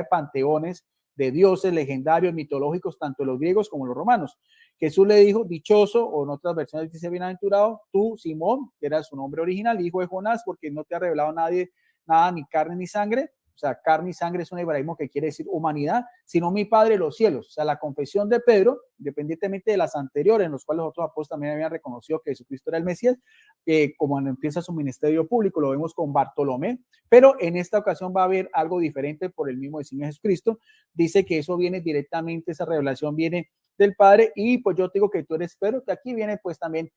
panteones de dioses legendarios, mitológicos, tanto los griegos como los romanos. Jesús le dijo, dichoso, o en otras versiones dice bienaventurado, tú, Simón, que era su nombre original, hijo de Jonás, porque no te ha revelado nadie, nada, ni carne ni sangre. O sea, carne y sangre es un hebraísmo que quiere decir humanidad, sino mi Padre de los cielos. O sea, la confesión de Pedro, independientemente de las anteriores, en los cuales los otros apóstoles también habían reconocido que Jesucristo era el Mesías, como empieza su ministerio público, lo vemos con Bartolomé, pero en esta ocasión va a haber algo diferente por el mismo designio de Jesucristo. Dice que eso viene directamente, esa revelación viene del Padre, y pues yo te digo que tú eres Pedro, que aquí viene pues también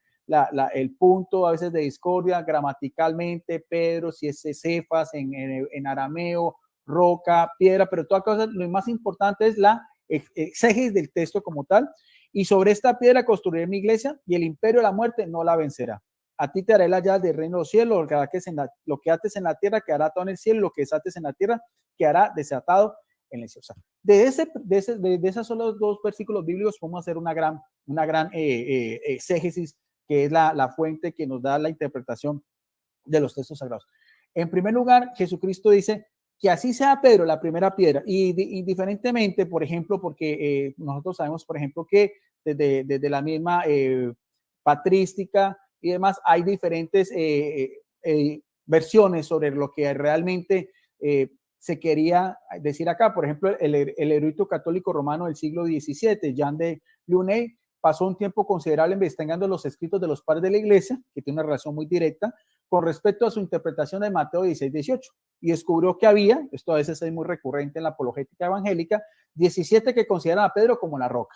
el punto a veces de discordia gramaticalmente, Pedro, si es Cefas en arameo, roca, piedra, pero toda cosa, lo más importante es la exégesis del texto como tal, y sobre esta piedra construiré mi iglesia y el imperio de la muerte no la vencerá. A ti te haré la llave del reino de los cielos, lo que ates en la tierra quedará atado en el cielo, lo que desates en la tierra quedará desatado en el cielo. O sea, de esos solo dos versículos bíblicos podemos hacer una gran exégesis, que es la fuente que nos da la interpretación de los textos sagrados. En primer lugar, Jesucristo dice que así sea Pedro la primera piedra, y indiferentemente, por ejemplo, porque nosotros sabemos, por ejemplo, que desde la misma patrística y demás, hay diferentes versiones sobre lo que realmente se quería decir acá. Por ejemplo, el erudito católico romano del siglo XVII, Jean de Luney, pasó un tiempo considerable investigando los escritos de los padres de la iglesia, que tiene una relación muy directa con respecto a su interpretación de Mateo 16-18, y descubrió que había, esto a veces es muy recurrente en la apologética evangélica, 17 que consideran a Pedro como la roca,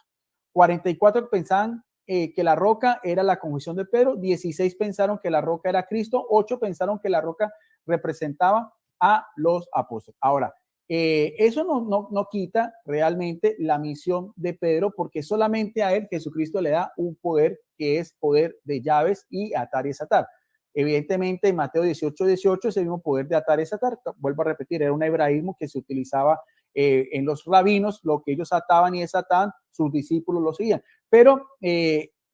44 que pensaban que la roca era la conjunción de Pedro, 16 pensaron que la roca era Cristo, 8 pensaron que la roca representaba a los apóstoles. Ahora, eso no quita realmente la misión de Pedro, porque solamente a él Jesucristo le da un poder que es poder de llaves y atar y desatar. Evidentemente, en Mateo 18:18 ese mismo poder de atar y desatar, vuelvo a repetir, era un hebraísmo que se utilizaba en los rabinos, lo que ellos ataban y desataban, sus discípulos lo seguían. Pero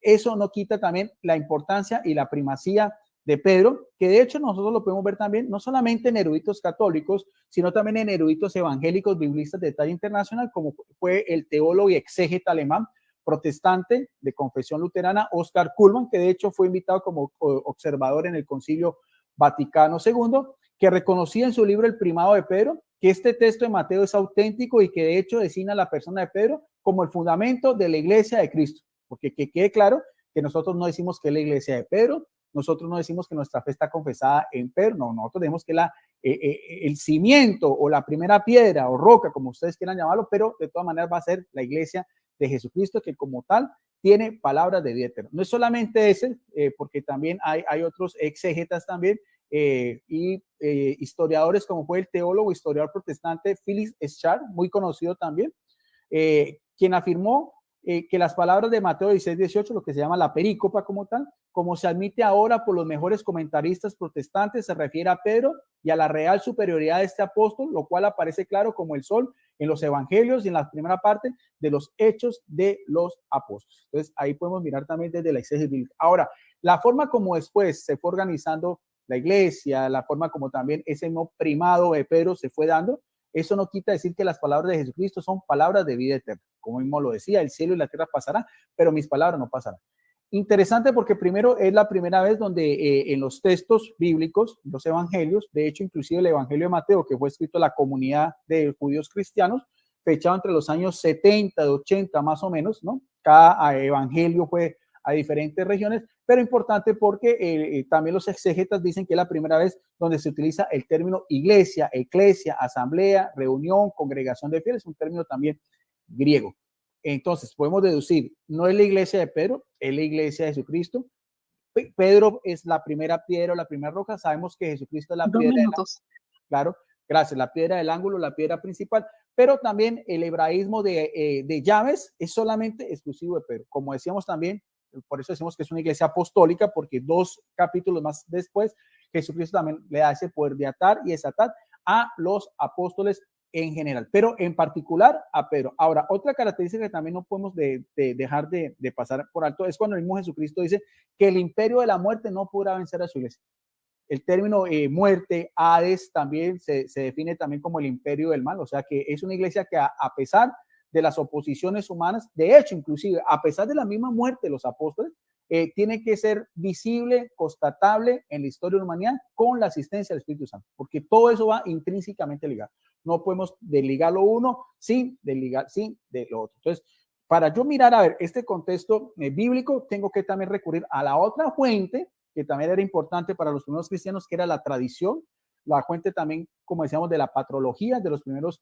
eso no quita también la importancia y la primacía de Pedro, que de hecho nosotros lo podemos ver también, no solamente en eruditos católicos, sino también en eruditos evangélicos, biblistas de talla internacional, como fue el teólogo y exégeta alemán protestante de confesión luterana, Oscar Cullmann, que de hecho fue invitado como observador en el Concilio Vaticano II, que reconocía en su libro El primado de Pedro, que este texto de Mateo es auténtico y que de hecho designa a la persona de Pedro como el fundamento de la iglesia de Cristo, porque que quede claro que nosotros no decimos que es la iglesia de Pedro, nosotros no decimos que nuestra fe está confesada en Pedro, no, nosotros decimos que el cimiento o la primera piedra o roca, como ustedes quieran llamarlo, pero de todas maneras va a ser la iglesia de Jesucristo, que como tal tiene palabras de vida eterna. No es solamente ese, porque también hay otros exegetas también y historiadores, como fue el teólogo, historiador protestante Phyllis Schar, muy conocido también, quien afirmó que las palabras de Mateo 16-18, lo que se llama la perícopa como tal, como se admite ahora por los mejores comentaristas protestantes, se refiere a Pedro y a la real superioridad de este apóstol, lo cual aparece claro como el sol en los evangelios y en la primera parte de los hechos de los apóstoles. Entonces, ahí podemos mirar también desde la exégesis bíblica. Ahora, la forma como después se fue organizando la iglesia, la forma como también ese mismo primado de Pedro se fue dando, eso no quita decir que las palabras de Jesucristo son palabras de vida eterna. Como mismo lo decía, el cielo y la tierra pasarán, pero mis palabras no pasarán. Interesante porque primero es la primera vez donde en los textos bíblicos, los evangelios, de hecho inclusive el evangelio de Mateo, que fue escrito a la comunidad de judíos cristianos, fechado entre los años 70, 80 más o menos, ¿no? Cada evangelio fue a diferentes regiones, pero importante porque también los exegetas dicen que es la primera vez donde se utiliza el término iglesia, eclesia, asamblea, reunión, congregación de fieles, un término también griego. Entonces, podemos deducir, no es la iglesia de Pedro, es la iglesia de Jesucristo. Pedro es la primera piedra o la primera roca. Sabemos que Jesucristo es la piedra. Claro, gracias. La piedra del ángulo, la piedra principal. Pero también el hebraísmo de llaves es solamente exclusivo de Pedro. Como decíamos también, por eso decimos que es una iglesia apostólica, porque 2 capítulos más después, Jesucristo también le da ese poder de atar y desatar a los apóstoles en general, pero en particular a Pedro. Ahora, otra característica que también no podemos dejar de pasar por alto es cuando el mismo Jesucristo dice que el imperio de la muerte no podrá vencer a su iglesia. el término muerte, Hades, también se define también como el imperio del mal, o sea que es una iglesia que a pesar de las oposiciones humanas, de hecho, inclusive, a pesar de la misma muerte de los apóstoles, tiene que ser visible, constatable en la historia de la humanidad con la asistencia del Espíritu Santo, porque todo eso va intrínsecamente ligado. No podemos desligar lo uno sin desligar, sin de lo otro. Entonces, para yo mirar a ver este contexto bíblico, tengo que también recurrir a la otra fuente, que también era importante para los primeros cristianos, que era la tradición, la fuente también, como decíamos, de la patrología de los primeros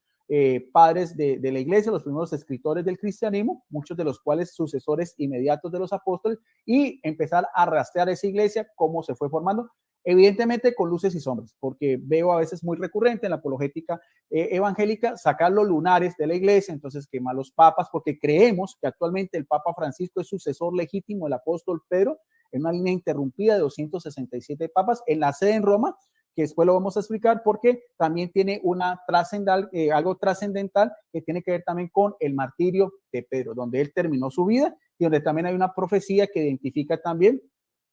padres de la iglesia, los primeros escritores del cristianismo, muchos de los cuales sucesores inmediatos de los apóstoles, y empezar a rastrear esa iglesia, cómo se fue formando, evidentemente con luces y sombras, porque veo a veces muy recurrente en la apologética evangélica sacar los lunares de la iglesia, entonces quemar los papas, porque creemos que actualmente el Papa Francisco es sucesor legítimo del apóstol Pedro, en una línea interrumpida de 267 papas, en la sede en Roma, que después lo vamos a explicar porque también tiene una algo trascendental que tiene que ver también con el martirio de Pedro, donde él terminó su vida y donde también hay una profecía que identifica también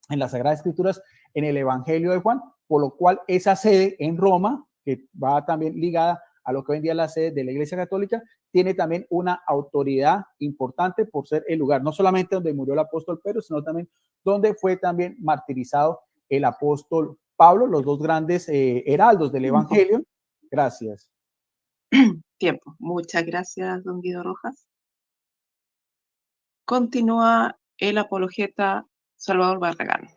en las Sagradas Escrituras, en el Evangelio de Juan, por lo cual esa sede en Roma, que va también ligada a lo que hoy en día es la sede de la Iglesia Católica, tiene también una autoridad importante por ser el lugar, no solamente donde murió el apóstol Pedro, sino también donde fue también martirizado el apóstol Pablo, los dos grandes heraldos del Evangelio. Gracias. Tiempo. Muchas gracias, don Guido Rojas. Continúa el apologeta Salvador Barragán.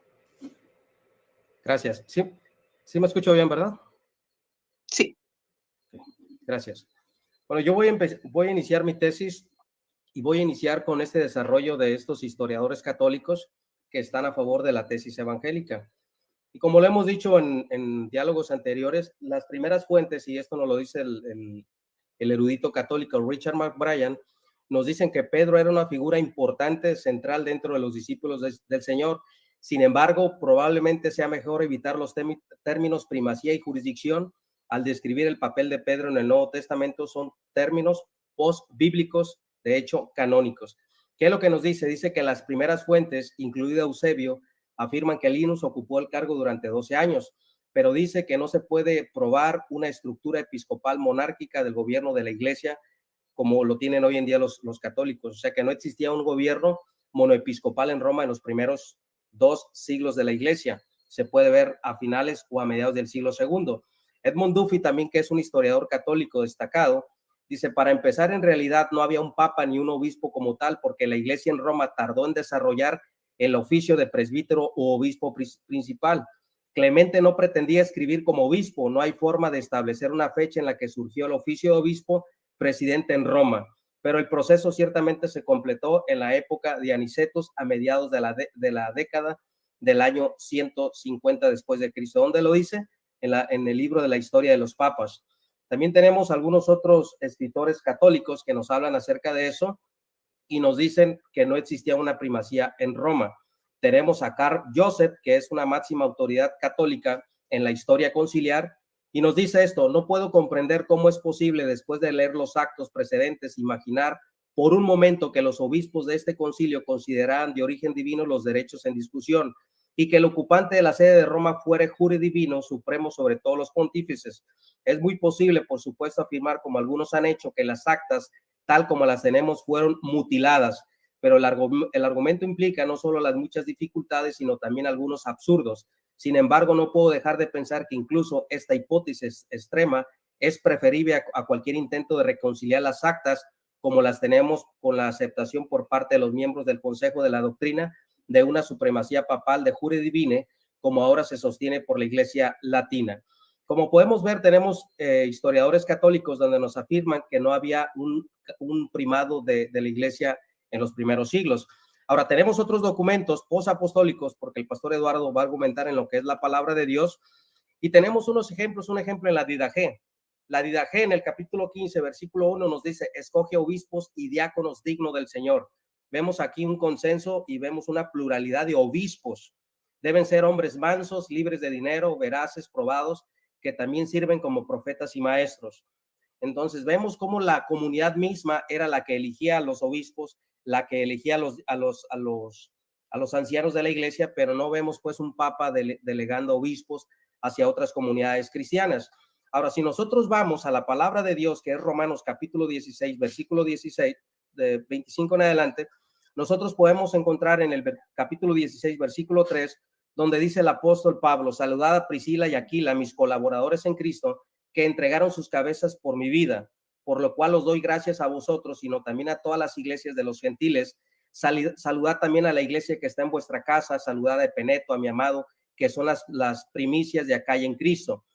Gracias. Sí me escucho bien, ¿verdad? Sí. Gracias. Bueno, yo voy a iniciar mi tesis y voy a iniciar con este desarrollo de estos historiadores católicos que están a favor de la tesis evangélica. Y como lo hemos dicho en diálogos anteriores, las primeras fuentes, y esto nos lo dice el erudito católico Richard McBrien, nos dicen que Pedro era una figura importante, central dentro de los discípulos del Señor. Sin embargo, probablemente sea mejor evitar los términos primacía y jurisdicción al describir el papel de Pedro en el Nuevo Testamento. Son términos post-bíblicos, de hecho, canónicos. ¿Qué es lo que nos dice? Dice que las primeras fuentes, incluido Eusebio, afirman que Linus ocupó el cargo durante 12 años, pero dice que no se puede probar una estructura episcopal monárquica del gobierno de la iglesia como lo tienen hoy en día los católicos. O sea, que no existía un gobierno monoepiscopal en Roma en los primeros 2 siglos de la iglesia. Se puede ver a finales o a mediados del siglo II. Edmund Duffy también, que es un historiador católico destacado, dice, para empezar, en realidad no había un papa ni un obispo como tal, porque la iglesia en Roma tardó en desarrollar el oficio de presbítero o obispo principal. Clemente no pretendía escribir como obispo, no hay forma de establecer una fecha en la que surgió el oficio de obispo presidente en Roma, pero el proceso ciertamente se completó en la época de Anicetus a mediados de la década del año 150 después de Cristo. ¿Dónde lo dice? En el libro de la historia de los papas. También tenemos algunos otros escritores católicos que nos hablan acerca de eso y nos dicen que no existía una primacía en Roma. Tenemos a Karl Joseph, que es una máxima autoridad católica en la historia conciliar, y nos dice esto: no puedo comprender cómo es posible, después de leer los actos precedentes, imaginar por un momento que los obispos de este concilio consideraran de origen divino los derechos en discusión y que el ocupante de la sede de Roma fuera jure divino supremo sobre todos los pontífices. Es muy posible, por supuesto, afirmar, como algunos han hecho, que las actas tal como las tenemos fueron mutiladas, pero el argumento implica no solo las muchas dificultades, sino también algunos absurdos. Sin embargo, no puedo dejar de pensar que incluso esta hipótesis extrema es preferible a cualquier intento de reconciliar las actas como las tenemos, con la aceptación por parte de los miembros del Consejo de la Doctrina de una supremacía papal de jure divine, como ahora se sostiene por la Iglesia Latina. Como podemos ver, tenemos historiadores católicos donde nos afirman que no había un primado de la Iglesia en los primeros siglos. Ahora, tenemos otros documentos posapostólicos, porque el pastor Eduardo va a argumentar en lo que es la palabra de Dios, y tenemos unos ejemplos, un ejemplo en la Didache. La Didache, en el capítulo 15, versículo 1, nos dice: escoge obispos y diáconos dignos del Señor. Vemos aquí un consenso y vemos una pluralidad de obispos. Deben ser hombres mansos, libres de dinero, veraces, probados, que también sirven como profetas y maestros. Entonces vemos cómo la comunidad misma era la que elegía a los obispos, la que elegía a los ancianos de la iglesia, pero no vemos pues un papa delegando obispos hacia otras comunidades cristianas. Ahora, si nosotros vamos a la palabra de Dios, que es Romanos capítulo 16, versículo 16, de 25 en adelante, nosotros podemos encontrar en el capítulo 16, versículo 3, donde dice el apóstol Pablo: saludad a Priscila y Aquila, mis colaboradores en Cristo, que entregaron sus cabezas por mi vida, por lo cual os doy gracias a vosotros, sino también a todas las iglesias de los gentiles. Saludad también a la iglesia que está en vuestra casa, saludad a Epeneto, a mi amado, que son las primicias de acá y en Cristo.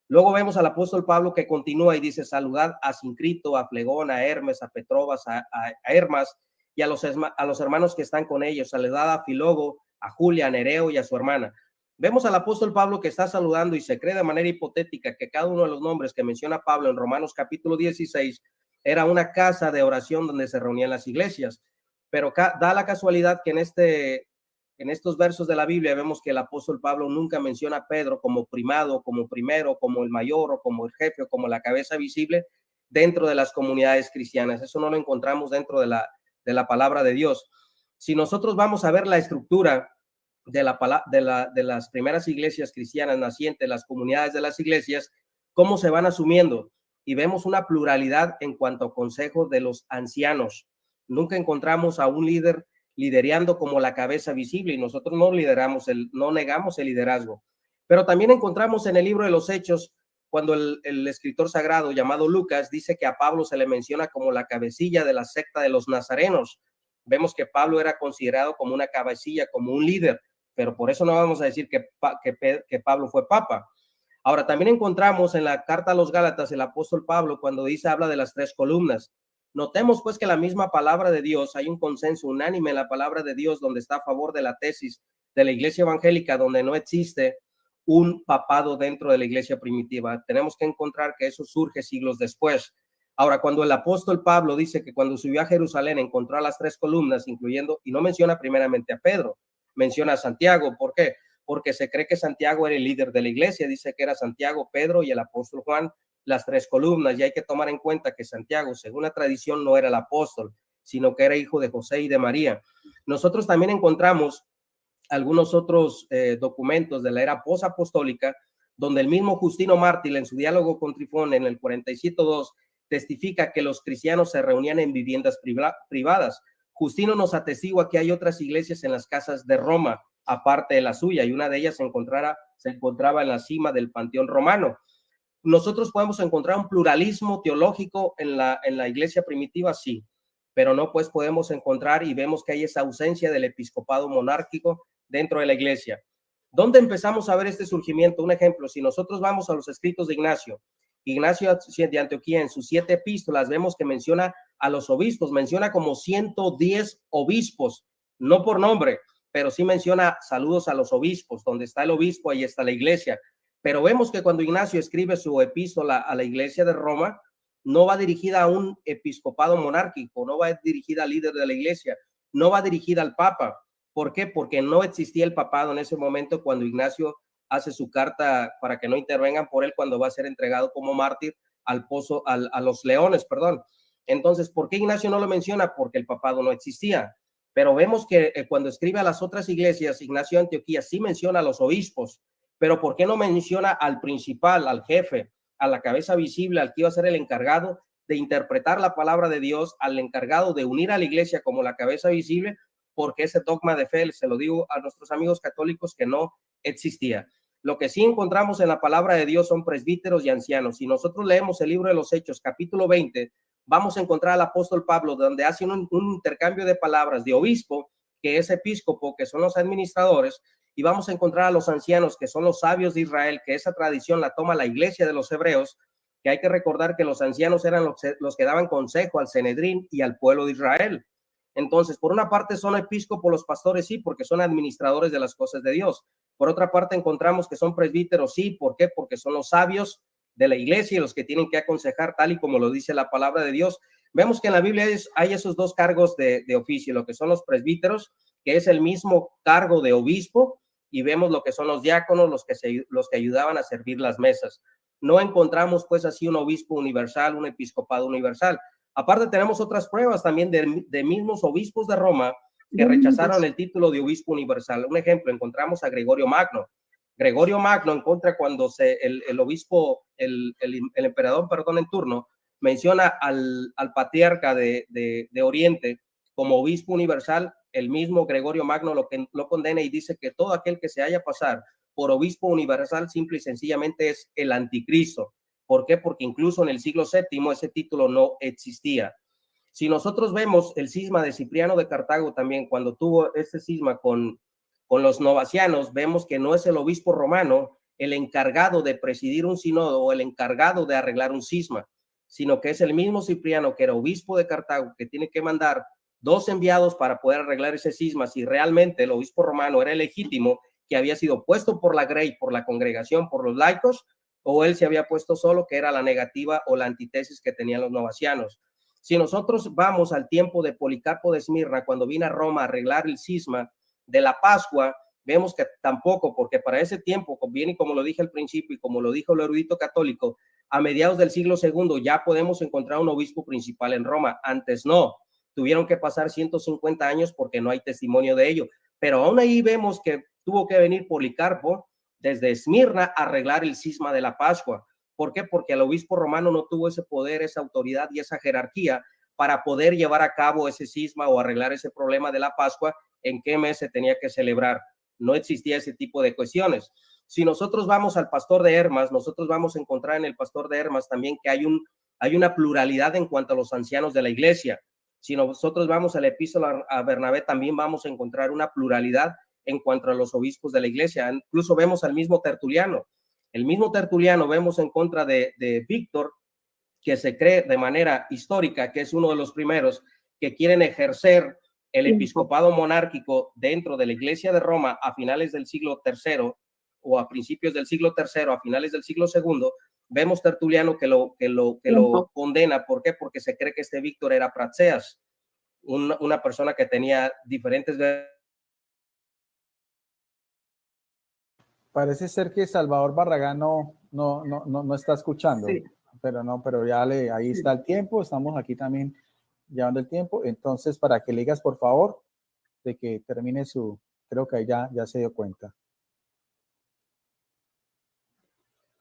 Luego vemos al apóstol Pablo que continúa y dice: saludad a Sincrito, a Flegón, a Hermes, a Petrobas, a Hermas y a los hermanos que están con ellos. Saludad a Filólogo, a Julia, a Nereo y a su hermana. Vemos al apóstol Pablo que está saludando, y se cree de manera hipotética que cada uno de los nombres que menciona Pablo en Romanos capítulo 16 era una casa de oración donde se reunían las iglesias. Pero da la casualidad que en estos versos de la Biblia vemos que el apóstol Pablo nunca menciona a Pedro como primado, como primero, como el mayor, o como el jefe, o como la cabeza visible dentro de las comunidades cristianas. Eso no lo encontramos dentro de la palabra de Dios. Si nosotros vamos a ver la estructura de las primeras iglesias cristianas nacientes, las comunidades de las iglesias, cómo se van asumiendo, y vemos una pluralidad en cuanto a consejo de los ancianos. Nunca encontramos a un líder liderando como la cabeza visible, y nosotros no negamos el liderazgo. Pero también encontramos en el libro de los Hechos, cuando el escritor sagrado llamado Lucas dice que a Pablo se le menciona como la cabecilla de la secta de los nazarenos. Vemos que Pablo era considerado como una cabecilla, como un líder, pero por eso no vamos a decir que Pablo fue papa. Ahora, también encontramos en la carta a los Gálatas el apóstol Pablo cuando habla de las 3 columnas. Notemos pues que la misma palabra de Dios, hay un consenso unánime en la palabra de Dios donde está a favor de la tesis de la iglesia evangélica, donde no existe un papado dentro de la iglesia primitiva. Tenemos que encontrar que eso surge siglos después. Ahora, cuando el apóstol Pablo dice que cuando subió a Jerusalén encontró a las 3 columnas, incluyendo, y no menciona primeramente a Pedro, menciona a Santiago. ¿Por qué? Porque se cree que Santiago era el líder de la iglesia. Dice que era Santiago, Pedro y el apóstol Juan, las 3 columnas, y hay que tomar en cuenta que Santiago, según la tradición, no era el apóstol, sino que era hijo de José y de María. Nosotros también encontramos algunos otros documentos de la era posapostólica, donde el mismo Justino Mártir, en su diálogo con Trifón en el 47.2, testifica que los cristianos se reunían en viviendas privadas. Justino nos atestigua que hay otras iglesias en las casas de Roma, aparte de la suya, y una de ellas se encontraba en la cima del Panteón Romano. Nosotros podemos encontrar un pluralismo teológico en la iglesia primitiva, sí, pero no pues podemos encontrar, y vemos que hay esa ausencia del episcopado monárquico dentro de la iglesia. ¿Dónde empezamos a ver este surgimiento? Un ejemplo: si nosotros vamos a los escritos de Ignacio de Antioquía, en sus 7 epístolas, vemos que menciona a los obispos, menciona como 110 obispos, no por nombre, pero sí menciona saludos a los obispos. Donde está el obispo, ahí está la iglesia. Pero vemos que cuando Ignacio escribe su epístola a la iglesia de Roma, no va dirigida a un episcopado monárquico, no va dirigida al líder de la iglesia, no va dirigida al papa. ¿Por qué? Porque no existía el papado en ese momento cuando Ignacio hace su carta para que no intervengan por él cuando va a ser entregado como mártir a los leones, perdón. Entonces, ¿por qué Ignacio no lo menciona? Porque el papado no existía. Pero vemos que cuando escribe a las otras iglesias, Ignacio de Antioquía sí menciona a los obispos. Pero ¿por qué no menciona al principal, al jefe, a la cabeza visible, al que iba a ser el encargado de interpretar la palabra de Dios, al encargado de unir a la iglesia como la cabeza visible? Porque ese dogma de fe, se lo digo a nuestros amigos católicos, que no existía. Lo que sí encontramos en la palabra de Dios son presbíteros y ancianos. Si nosotros leemos el libro de los Hechos, capítulo 20, vamos a encontrar al apóstol Pablo, donde hace un intercambio de palabras de obispo, que es episcopo, que son los administradores, y vamos a encontrar a los ancianos, que son los sabios de Israel, que esa tradición la toma la iglesia de los hebreos, que hay que recordar que los ancianos eran los que daban consejo al Sanedrín y al pueblo de Israel. Entonces, por una parte son episcopos los pastores, sí, porque son administradores de las cosas de Dios. Por otra parte encontramos que son presbíteros, sí. ¿Por qué? Porque son los sabios de la iglesia y los que tienen que aconsejar tal y como lo dice la palabra de Dios. Vemos que en la Biblia hay esos 2 cargos de oficio, lo que son los presbíteros, que es el mismo cargo de obispo, y vemos lo que son los diáconos, los que ayudaban a servir las mesas. No encontramos pues así un obispo universal, un episcopado universal. Aparte tenemos otras pruebas también de mismos obispos de Roma que rechazaron el título de obispo universal. Un ejemplo, encontramos a Gregorio Magno. Gregorio Magno, en contra, cuando el obispo, el emperador, perdón, en turno, menciona al patriarca de Oriente como obispo universal, el mismo Gregorio Magno lo condena y dice que todo aquel que se haya pasar por obispo universal simple y sencillamente es el anticristo. ¿Por qué? Porque incluso en el siglo VII ese título no existía. Si nosotros vemos el cisma de Cipriano de Cartago también, cuando tuvo este cisma con los novacianos, vemos que no es el obispo romano el encargado de presidir un sínodo o el encargado de arreglar un cisma, sino que es el mismo Cipriano, que era obispo de Cartago, que tiene que mandar 2 enviados para poder arreglar ese cisma, si realmente el obispo romano era el legítimo, que había sido puesto por la grey, por la congregación, por los laicos, o él se había puesto solo, que era la negativa o la antítesis que tenían los novacianos. Si nosotros vamos al tiempo de Policarpo de Esmirna, cuando vino a Roma a arreglar el cisma de la Pascua, vemos que tampoco, porque para ese tiempo, bien y como lo dije al principio y como lo dijo el erudito católico, a mediados del siglo II ya podemos encontrar un obispo principal en Roma. Antes no, tuvieron que pasar 150 años porque no hay testimonio de ello, pero aún ahí vemos que tuvo que venir Policarpo desde Esmirna a arreglar el cisma de la Pascua. ¿Por qué? Porque el obispo romano no tuvo ese poder, esa autoridad y esa jerarquía para poder llevar a cabo ese cisma o arreglar ese problema de la Pascua, en qué mes se tenía que celebrar. No existía ese tipo de cuestiones. Si nosotros vamos al pastor de Hermas, nosotros vamos a encontrar en el pastor de Hermas también que hay una pluralidad en cuanto a los ancianos de la iglesia. Si nosotros vamos a la epístola a Bernabé, también vamos a encontrar una pluralidad en cuanto a los obispos de la iglesia. Incluso vemos al mismo Tertuliano. El mismo Tertuliano vemos en contra de Víctor, que se cree de manera histórica que es uno de los primeros que quieren ejercer el episcopado monárquico dentro de la iglesia de Roma a finales del siglo III o a principios del siglo III, a finales del siglo II. Vemos Tertuliano que lo condena. ¿Por qué? Porque se cree que este Víctor era Pratseas, una persona que tenía diferentes... Parece ser que Salvador Barragán no está escuchando, sí. pero ya ahí está el tiempo, estamos aquí también llevando el tiempo, entonces para que le digas por favor de que termine creo que ya se dio cuenta.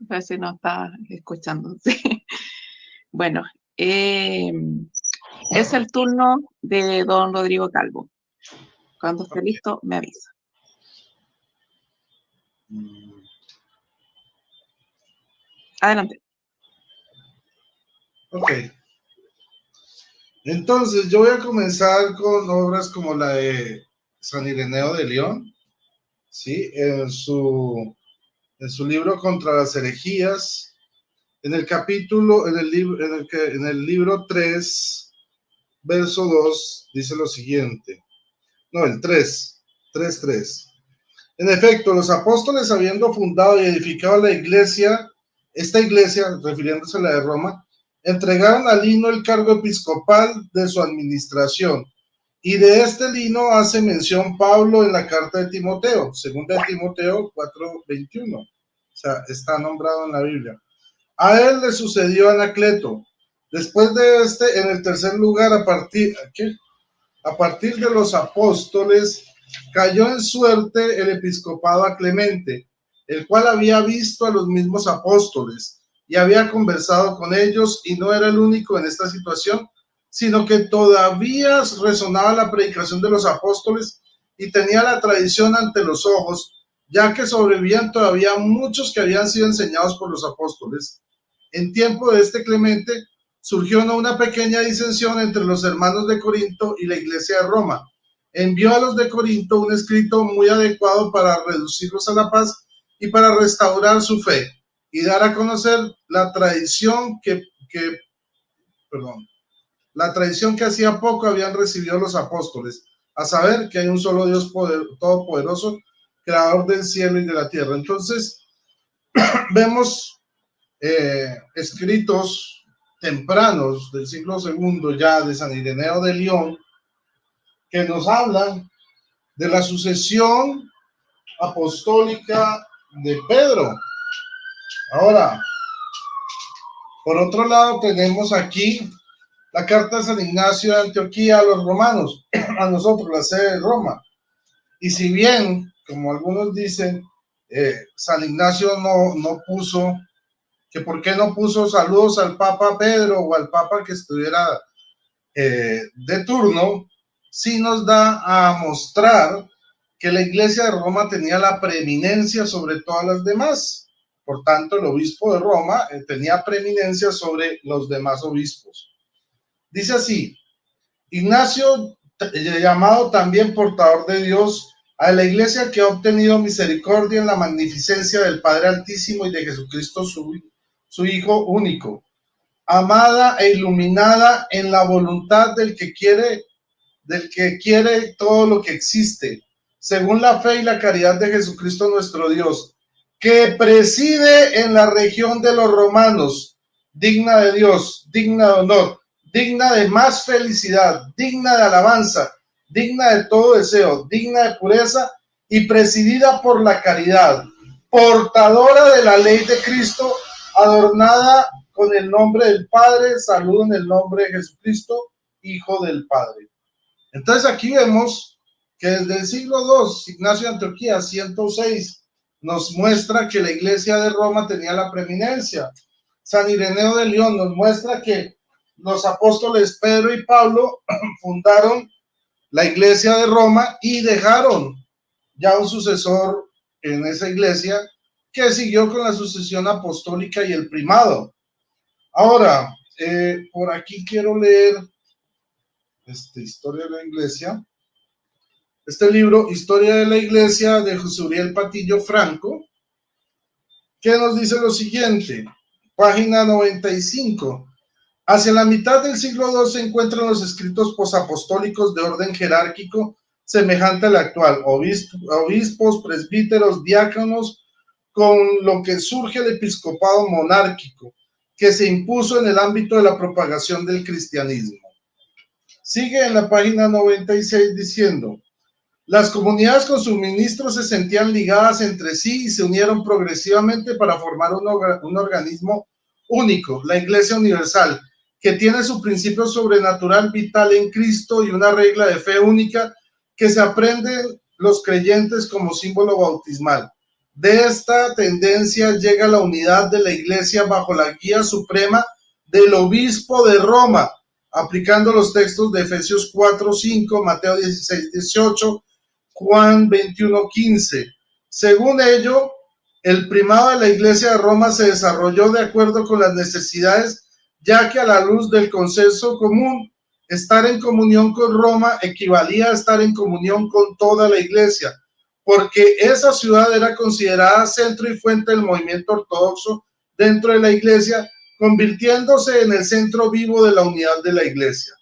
Parece que no está escuchando, sí. Bueno, es el turno de don Rodrigo Calvo. Cuando esté listo, me avisa. Adelante. Ok. Entonces, yo voy a comenzar con obras como la de San Ireneo de León, ¿sí? En su libro Contra las herejías, en el libro 3, verso 2, dice lo siguiente. No, el 3:3. En efecto, los apóstoles, habiendo fundado y edificado la iglesia, esta iglesia, refiriéndose a la de Roma, entregaron a Lino el cargo episcopal de su administración. Y de este Lino hace mención Pablo en la carta de Timoteo, segunda de Timoteo 4:21. O sea, está nombrado en la Biblia. A él le sucedió Anacleto. Después de este, en el tercer lugar, a partir de los apóstoles, cayó en suerte el episcopado a Clemente, el cual había visto a los mismos apóstoles y había conversado con ellos, y no era el único en esta situación, sino que todavía resonaba la predicación de los apóstoles y tenía la tradición ante los ojos, ya que sobrevivían todavía muchos que habían sido enseñados por los apóstoles. En tiempo de este Clemente surgió una pequeña disensión entre los hermanos de Corinto y la iglesia de Roma. Envió a los de Corinto un escrito muy adecuado para reducirlos a la paz y para restaurar su fe y dar a conocer la tradición que hacía poco habían recibido los apóstoles, a saber que hay un solo Dios todopoderoso, creador del cielo y de la tierra. Entonces, vemos escritos tempranos del siglo II ya de San Ireneo de León que nos hablan de la sucesión apostólica de Pedro. Ahora, por otro lado, tenemos aquí la carta de San Ignacio de Antioquía a los romanos, a nosotros, la sede de Roma. Y si bien, como algunos dicen, San Ignacio no puso, que por qué no puso saludos al Papa Pedro o al Papa que estuviera de turno, sí nos da a mostrar que la Iglesia de Roma tenía la preeminencia sobre todas las demás. Por tanto, el obispo de Roma tenía preeminencia sobre los demás obispos. Dice así: Ignacio, llamado también portador de Dios, a la Iglesia que ha obtenido misericordia en la magnificencia del Padre Altísimo y de Jesucristo, su Hijo único, amada e iluminada en la voluntad del que quiere todo lo que existe, según la fe y la caridad de Jesucristo nuestro Dios, que preside en la región de los romanos, digna de Dios, digna de honor, digna de más felicidad, digna de alabanza, digna de todo deseo, digna de pureza y presidida por la caridad, portadora de la ley de Cristo, adornada con el nombre del Padre, saludo en el nombre de Jesucristo, Hijo del Padre. Entonces aquí vemos que desde el siglo II, Ignacio de Antioquía, 106, nos muestra que la Iglesia de Roma tenía la preeminencia. San Ireneo de León nos muestra que los apóstoles Pedro y Pablo fundaron la Iglesia de Roma y dejaron ya un sucesor en esa iglesia que siguió con la sucesión apostólica y el primado. Ahora, por aquí quiero leer Historia de la Iglesia. Este libro, Historia de la Iglesia, de José Uriel Patillo Franco, que nos dice lo siguiente, página 95. Hacia la mitad del siglo II se encuentran los escritos posapostólicos de orden jerárquico semejante al actual, obispos, presbíteros, diáconos, con lo que surge el episcopado monárquico, que se impuso en el ámbito de la propagación del cristianismo. Sigue en la página 96 diciendo: las comunidades con sus ministros se sentían ligadas entre sí y se unieron progresivamente para formar un organismo único, la Iglesia Universal, que tiene su principio sobrenatural vital en Cristo y una regla de fe única que se aprenden los creyentes como símbolo bautismal. De esta tendencia llega la unidad de la Iglesia bajo la guía suprema del obispo de Roma, aplicando los textos de Efesios 4:5, Mateo 16:18, Juan 21:15. Según ello, el primado de la Iglesia de Roma se desarrolló de acuerdo con las necesidades, ya que a la luz del consenso común, estar en comunión con Roma equivalía a estar en comunión con toda la Iglesia, porque esa ciudad era considerada centro y fuente del movimiento ortodoxo dentro de la Iglesia, convirtiéndose en el centro vivo de la unidad de la Iglesia.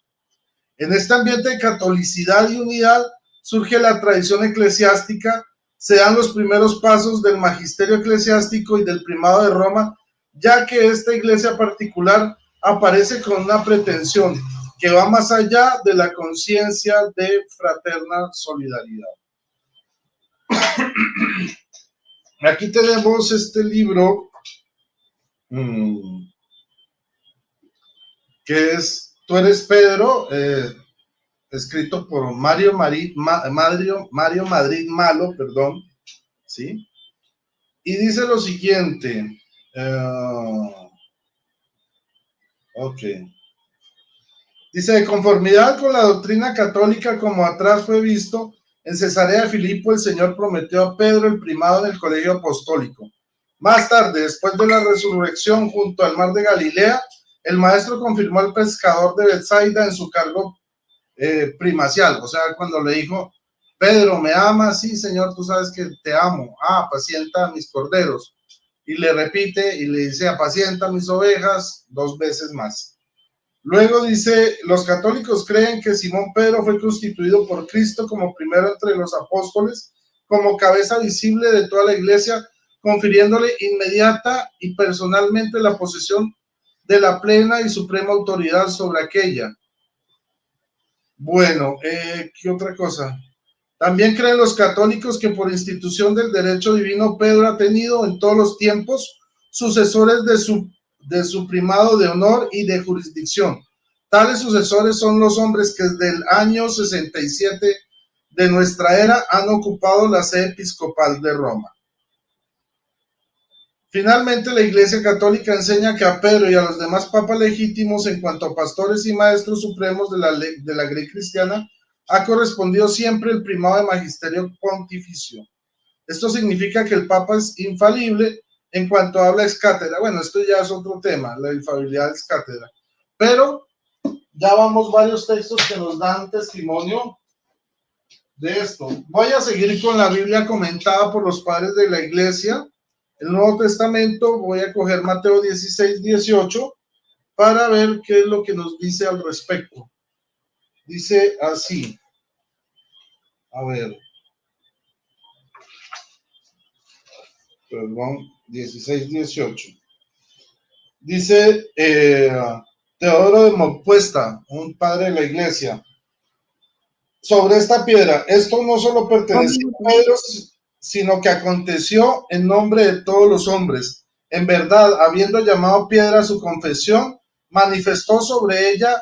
En este ambiente de catolicidad y unidad surge la tradición eclesiástica, se dan los primeros pasos del magisterio eclesiástico y del primado de Roma, ya que esta iglesia particular aparece con una pretensión que va más allá de la conciencia de fraterna solidaridad. Aquí tenemos este libro que es Tú eres Pedro, escrito por Mario Madrid Malo, perdón, ¿sí? Y dice lo siguiente, dice: de conformidad con la doctrina católica como atrás fue visto, en Cesarea de Filipo el Señor prometió a Pedro el primado en el colegio apostólico. Más tarde, después de la resurrección junto al mar de Galilea, el maestro confirmó al pescador de Betsaida en su cargo primacial, o sea, cuando le dijo: Pedro, ¿me amas? Sí, Señor, tú sabes que te amo. Apacienta mis corderos. Y le repite y le dice: apacienta mis ovejas 2 veces más. Luego dice: los católicos creen que Simón Pedro fue constituido por Cristo como primero entre los apóstoles, como cabeza visible de toda la iglesia, confiriéndole inmediata y personalmente la posesión de la plena y suprema autoridad sobre aquella. Bueno, ¿qué otra cosa? También creen los católicos que por institución del derecho divino Pedro ha tenido en todos los tiempos sucesores de su primado de honor y de jurisdicción. Tales sucesores son los hombres que desde el año 67 de nuestra era han ocupado la sede episcopal de Roma. Finalmente, la Iglesia Católica enseña que a Pedro y a los demás papas legítimos, en cuanto a pastores y maestros supremos de la grey cristiana, ha correspondido siempre el primado de magisterio pontificio. Esto significa que el papa es infalible en cuanto habla ex cátedra. Bueno, esto ya es otro tema, la infalibilidad ex cátedra. Pero ya vamos varios textos que nos dan testimonio de esto. Voy a seguir con la Biblia comentada por los padres de la Iglesia. El Nuevo Testamento, voy a coger Mateo 16, 18 para ver qué es lo que nos dice al respecto. Dice así. A ver. Perdón, 16, 18. Dice Teodoro de Mopuesta, un padre de la Iglesia. Sobre esta piedra, esto no solo pertenece a Pedro, sino que aconteció en nombre de todos los hombres. En verdad, habiendo llamado piedra a su confesión, manifestó sobre ella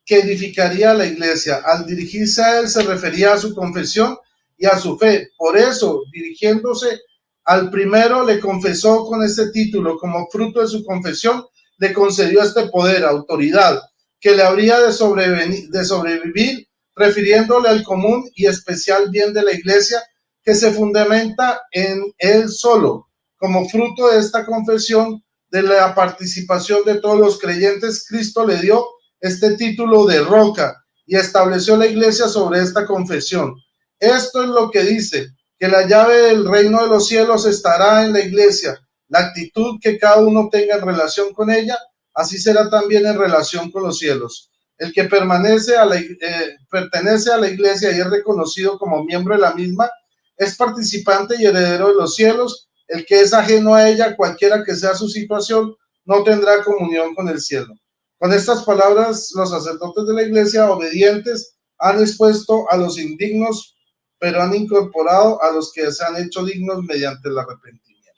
que edificaría la iglesia. Al dirigirse a él, se refería a su confesión y a su fe. Por eso, dirigiéndose al primero, le confesó con este título. Como fruto de su confesión, le concedió este poder, autoridad, que le habría de sobrevivir, refiriéndole al común y especial bien de la iglesia, que se fundamenta en él solo. Como fruto de esta confesión, de la participación de todos los creyentes, Cristo le dio este título de roca y estableció la iglesia sobre esta confesión. Esto es lo que dice, que la llave del reino de los cielos estará en la iglesia. La actitud que cada uno tenga en relación con ella, así será también en relación con los cielos. El que pertenece a la iglesia y es reconocido como miembro de la misma, es participante y heredero de los cielos. El que es ajeno a ella, cualquiera que sea su situación, no tendrá comunión con el cielo. Con estas palabras, los sacerdotes de la iglesia obedientes han expuesto a los indignos, pero han incorporado a los que se han hecho dignos mediante el arrepentimiento.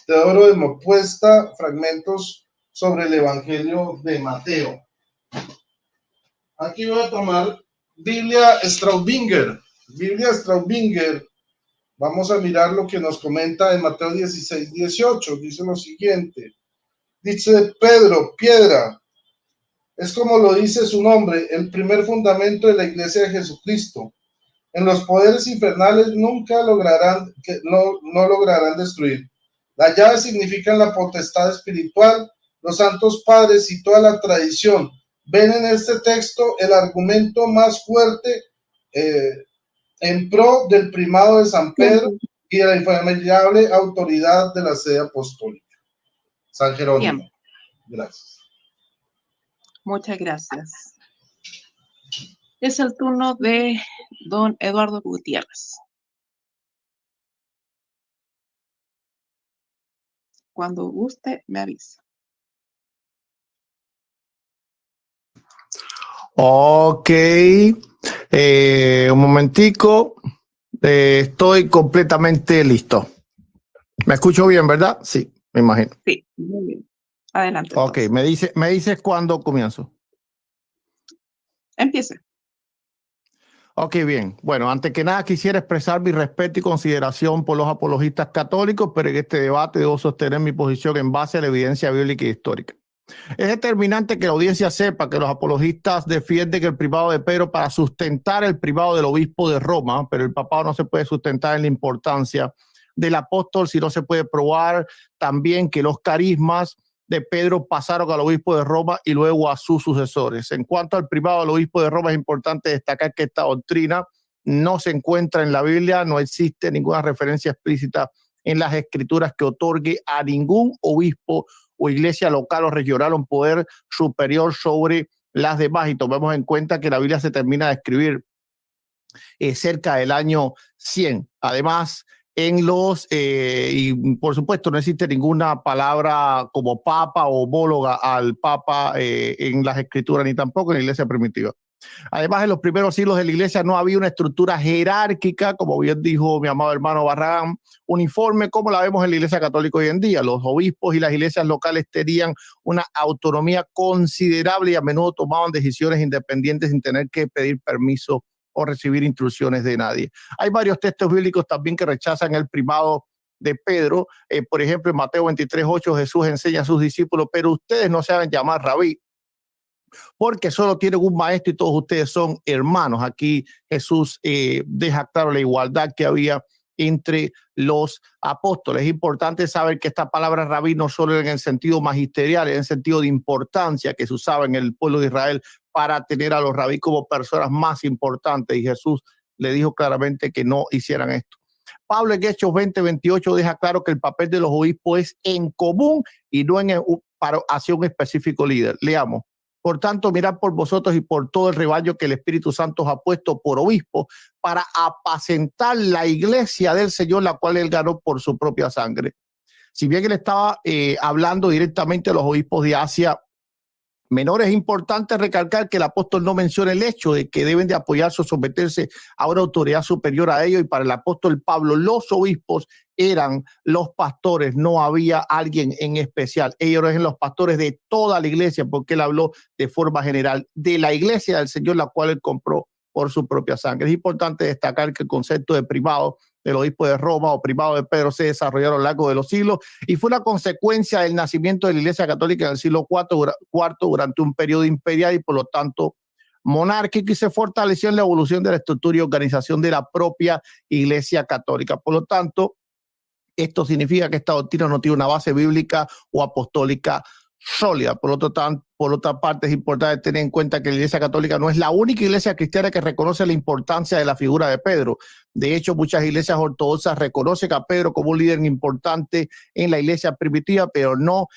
Teodoro de Mopuesta, fragmentos sobre el Evangelio de Mateo. Aquí voy a tomar Biblia Straubinger. Biblia Straubinger. Vamos a mirar lo que nos comenta en Mateo 16, 18. Dice lo siguiente. Dice Pedro, piedra. Es como lo dice su nombre, el primer fundamento de la iglesia de Jesucristo. En los poderes infernales nunca lograrán, no lograrán destruir. La llave significa la potestad espiritual. Los santos padres y toda la tradición ven en este texto el argumento más fuerte en pro del primado de San Pedro y de la infaltable autoridad de la sede apostólica. San Jerónimo. Bien. Gracias. Muchas gracias. Es el turno de don Eduardo Gutiérrez. Cuando guste, me avisa. Ok, un momentico, estoy completamente listo. ¿Me escucho bien, verdad? Sí, me imagino. Sí, muy bien. Adelante. Ok, me dices cuándo comienzo. Empiece. Ok, bien. Bueno, antes que nada quisiera expresar mi respeto y consideración por los apologistas católicos, pero en este debate debo sostener mi posición en base a la evidencia bíblica y histórica. Es determinante que la audiencia sepa que los apologistas defienden que el primado de Pedro para sustentar el primado del obispo de Roma, pero el papado no se puede sustentar en la importancia del apóstol si no se puede probar también que los carismas de Pedro pasaron al obispo de Roma y luego a sus sucesores. En cuanto al primado del obispo de Roma, es importante destacar que esta doctrina no se encuentra en la Biblia, no existe ninguna referencia explícita en las escrituras que otorgue a ningún obispo o iglesia local o regional un poder superior sobre las demás, y tomemos en cuenta que la Biblia se termina de escribir cerca del año 100. Además, y por supuesto no existe ninguna palabra como papa o homóloga al papa en las escrituras, ni tampoco en la iglesia primitiva. Además, en los primeros siglos de la iglesia no había una estructura jerárquica, como bien dijo mi amado hermano Barragán, uniforme como la vemos en la iglesia católica hoy en día. Los obispos y las iglesias locales tenían una autonomía considerable y a menudo tomaban decisiones independientes sin tener que pedir permiso o recibir instrucciones de nadie. Hay varios textos bíblicos también que rechazan el primado de Pedro. Por ejemplo, en Mateo 23:8 Jesús enseña a sus discípulos, pero ustedes no se hagan llamar rabí, porque solo tienen un maestro y todos ustedes son hermanos. Aquí Jesús deja claro la igualdad que había entre los apóstoles. Es importante saber que esta palabra rabí no solo en el sentido magisterial, en el sentido de importancia que se usaba en el pueblo de Israel para tener a los rabí como personas más importantes, y Jesús le dijo claramente que no hicieran esto. Pablo en Hechos 20:28 deja claro que el papel de los obispos es en común y no hacia un específico líder. Leamos. Por tanto, mirad por vosotros y por todo el rebaño que el Espíritu Santo os ha puesto por obispo para apacentar la iglesia del Señor, la cual él ganó por su propia sangre. Si bien él estaba hablando directamente a los obispos de Asia Menor, es importante recalcar que el apóstol no menciona el hecho de que deben de apoyarse o someterse a una autoridad superior a ellos, y para el apóstol Pablo los obispos eran los pastores, no había alguien en especial. Ellos eran los pastores de toda la iglesia, porque él habló de forma general de la iglesia del Señor, la cual él compró por su propia sangre. Es importante destacar que el concepto de primado del obispo de Roma o primado de Pedro se desarrolló a lo largo de los siglos y fue una consecuencia del nacimiento de la Iglesia Católica en el siglo IV durante un periodo imperial y por lo tanto monárquico, y se fortaleció en la evolución de la estructura y organización de la propia Iglesia Católica. Por lo tanto, esto significa que esta doctrina no tiene una base bíblica o apostólica sólida. Por otra parte, es importante tener en cuenta que la Iglesia Católica no es la única iglesia cristiana que reconoce la importancia de la figura de Pedro. De hecho, muchas iglesias ortodoxas reconocen a Pedro como un líder importante en la iglesia primitiva, pero no